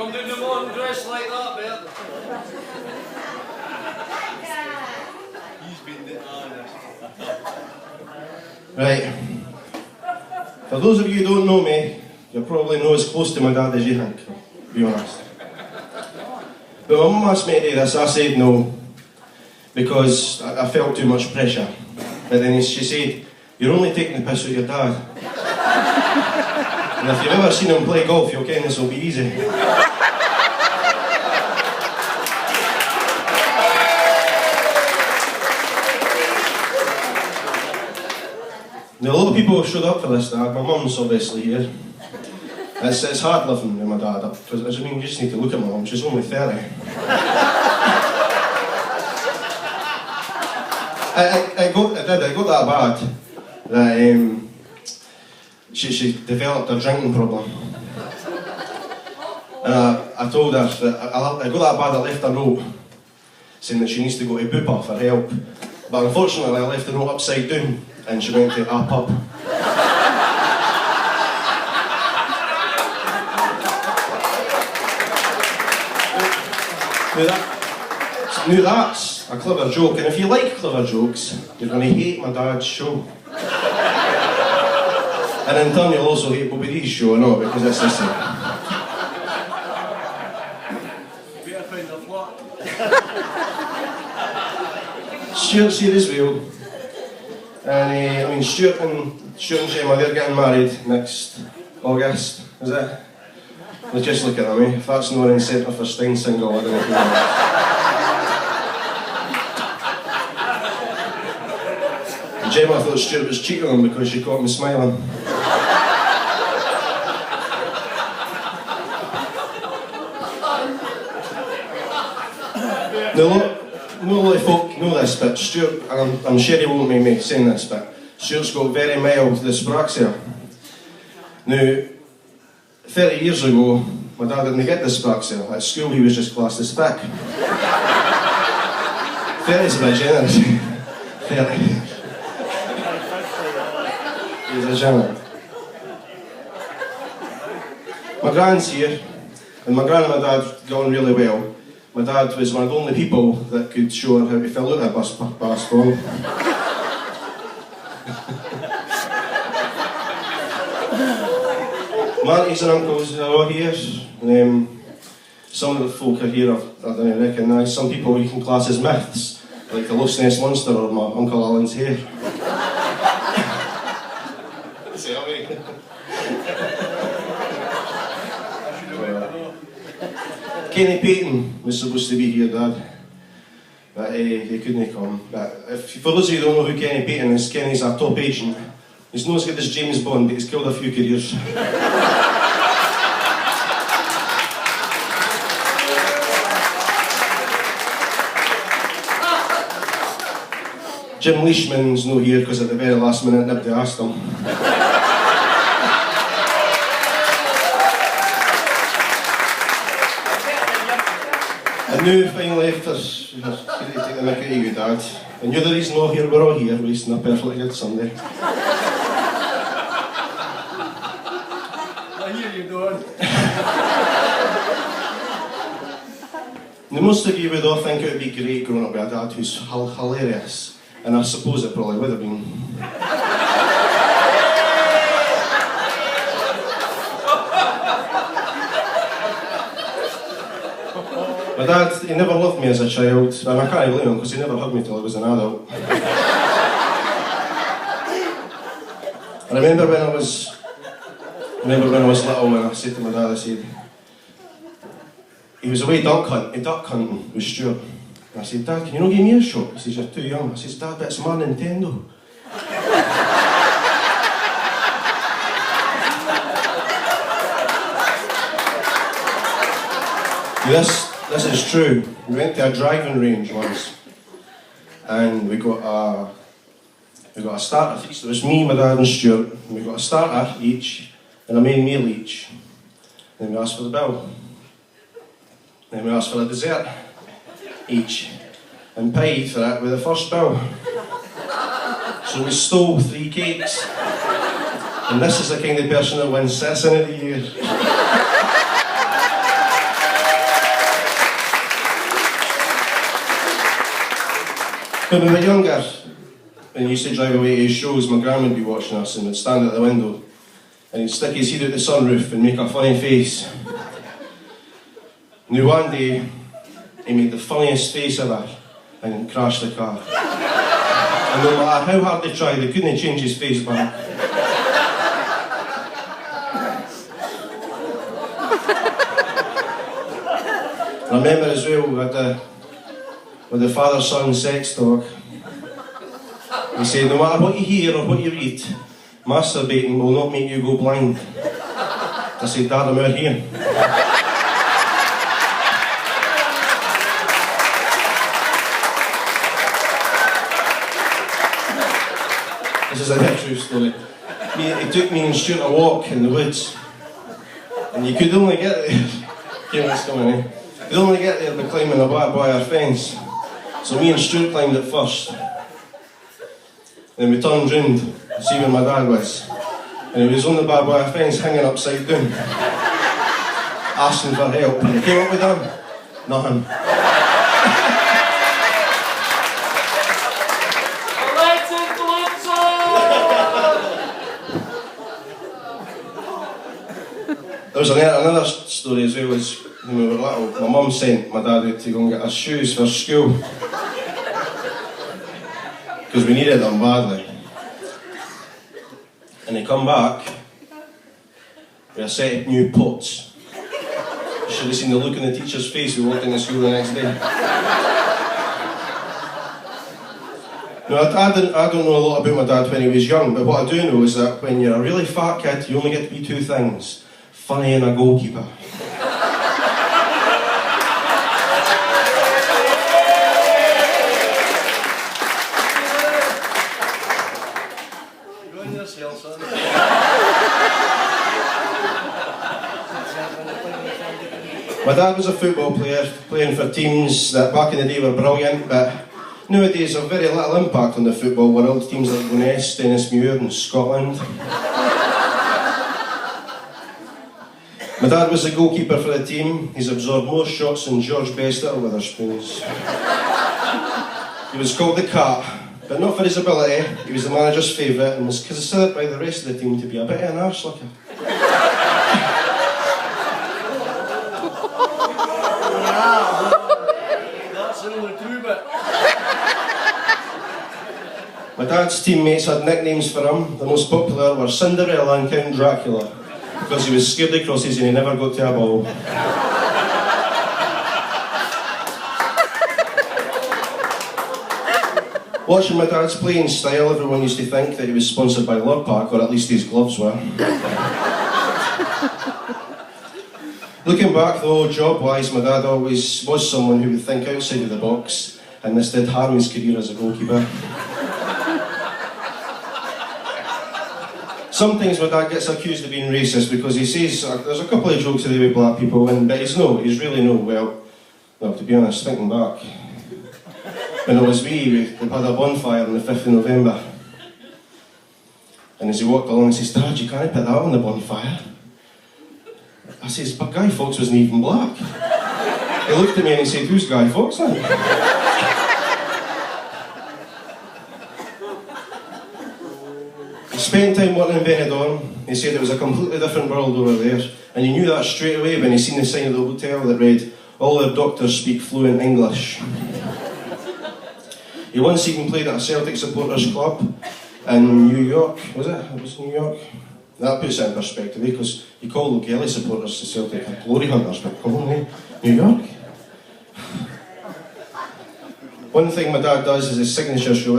Come down the morning dressed like that, Bert. He's been the honest. Right. For those of you who don't know me, you're probably not as close to my dad as you think, to be honest. But my mum asked me to do this, I said no, because I felt too much pressure. But then she said, you're only taking the piss with your dad. And if you've ever seen him play golf, you'll ken this will be easy. Now, a lot of people have showed up for this dad. My mum's obviously here. It's hard living with my dad, because I mean, you just need to look at my mum, she's only 30. I got that bad that she developed a drinking problem. And I told her that I got that bad I left a note saying that she needs to go to Bupa for help. But unfortunately I left the note upside down and she went to a pub. Now that's a clever joke, and if you like clever jokes, you're going to hate my dad's show. And in turn you'll also hate Bobby D's show, I know, because it's the same. Better find a flat. Stuart's here as well. And I mean, Stuart and Gemma, they're getting married next August, is it? Let's just look at them, eh? If that's not an incentive for staying single, I don't know who knows. Gemma thought Stuart was cheating on him because she caught him smiling. Now, no lot of folk know this, but Stuart, and I'm sure he won't mind me saying this, but Stuart's got very mild dyspraxia. Now, 30 years ago, my dad didn't get dyspraxia. At school, he was just classed as thick. 30's a bit generous. 30. He's a gentleman. My gran's here, and my gran and my dad got on really well. My dad was one of the only people that could show her how to fill out a bus form. My aunties and uncles are all here. Some of the folk are here I don't recognise. Some people you can class as myths, like the Loch Ness Monster or my Uncle Alan's hair. Kenny Payton was supposed to be here, Dad, but he couldn't come. But for those of you who don't know who Kenny Payton is, Kenny's a top agent. He's not as good as James Bond, but he's killed a few careers. Jim Leishman's not here because at the very last minute nobody asked him. And now finally, after take the mick out of you, Dad, and you're the reason we're all here, wasting a perfectly good Sunday. I hear you, Don. Now, most of you would all think it would be great growing up with a dad who's hilarious, and I suppose it probably would have been. My dad, he never loved me as a child, and I can't blame him because he never hugged me till I was an adult. I remember when I was little, and I said to my dad, I said, he was away duck hunting with Stuart. And I said, Dad, can you not give me a shot? He says, you're too young. I says, Dad, that's my Nintendo. This is true. We went to a driving range once, and we got a starter feast. It was me, my dad and Stuart, and we got a starter each, and a main meal each. Then we asked for the bill. Then we asked for a dessert each, and paid for it with the first bill. So we stole 3 cakes, and this is the kind of person that wins Citizen of the Year. When we were younger, when he used to drive away to his shows, my gran would be watching us and would stand at the window and he'd stick his head out the sunroof and make a funny face. Now one day, he made the funniest face ever and crashed the car. And no matter how hard they tried, they couldn't change his face back. I remember as well with the father-son sex talk. He said, no matter what you hear or what you read, masturbating will not make you go blind. I said, Dad, I'm out here. This is a bit true story. He took me and Stuart a walk in the woods. And you could only get there, hear what's coming, eh? You could only get there by climbing a barbed wire fence. So me and Stuart climbed it first. Then we turned round to see where my dad was. And he was on the barbed wire fence hanging upside down, asking for help. And he came up with him, nothing. There was another story as well, was when we were little, my mum sent my dad out to go and get us shoes for school. Because we needed them badly. And he come back with a set of new pots. You should have seen the look on the teacher's face who walked into school the next day. Now, I don't know a lot about my dad when he was young, but what I do know is that when you're a really fat kid, you only get to be two things: funny and a goalkeeper. Go in yourself, son. My dad was a football player, playing for teams that back in the day were brilliant, but nowadays have very little impact on the football world. Teams like Gunness, Dennismuir and Scotland. My dad was the goalkeeper for the team. He's absorbed more shots than George Best at Witherspoons. He was called the Cat, but not for his ability. He was the manager's favourite and was considered by the rest of the team to be a bit of an arse-licker. That's the only true bit. My dad's teammates had nicknames for him. The most popular were Cinderella and Count Dracula, because he was scared of crosses and he never got to a ball. Watching my dad's playing style, everyone used to think that he was sponsored by Lurpak, or at least his gloves were. Looking back though, job-wise, my dad always was someone who would think outside of the box, and this did harm his career as a goalkeeper. Sometimes my dad gets accused of being racist because he says, there's a couple of jokes today with black people, but he's really no, well, to be honest, thinking back, when I was wee, we had a bonfire on the 5th of November, and as he walked along, he says, Dad, you can't put that on the bonfire. I says, but Guy Fawkes wasn't even black. He looked at me and he said, who's Guy Fawkes then? He spent time working in Benidorm. He said it was a completely different world over there, and he knew that straight away when he seen the sign of the hotel that read, all their doctors speak fluent English. He once even played at a Celtic supporters club in New York, was it? It was New York? That puts it in perspective, because you call O'Kelly supporters the Celtic glory hunters, but call them New York. One thing my dad does is his signature show.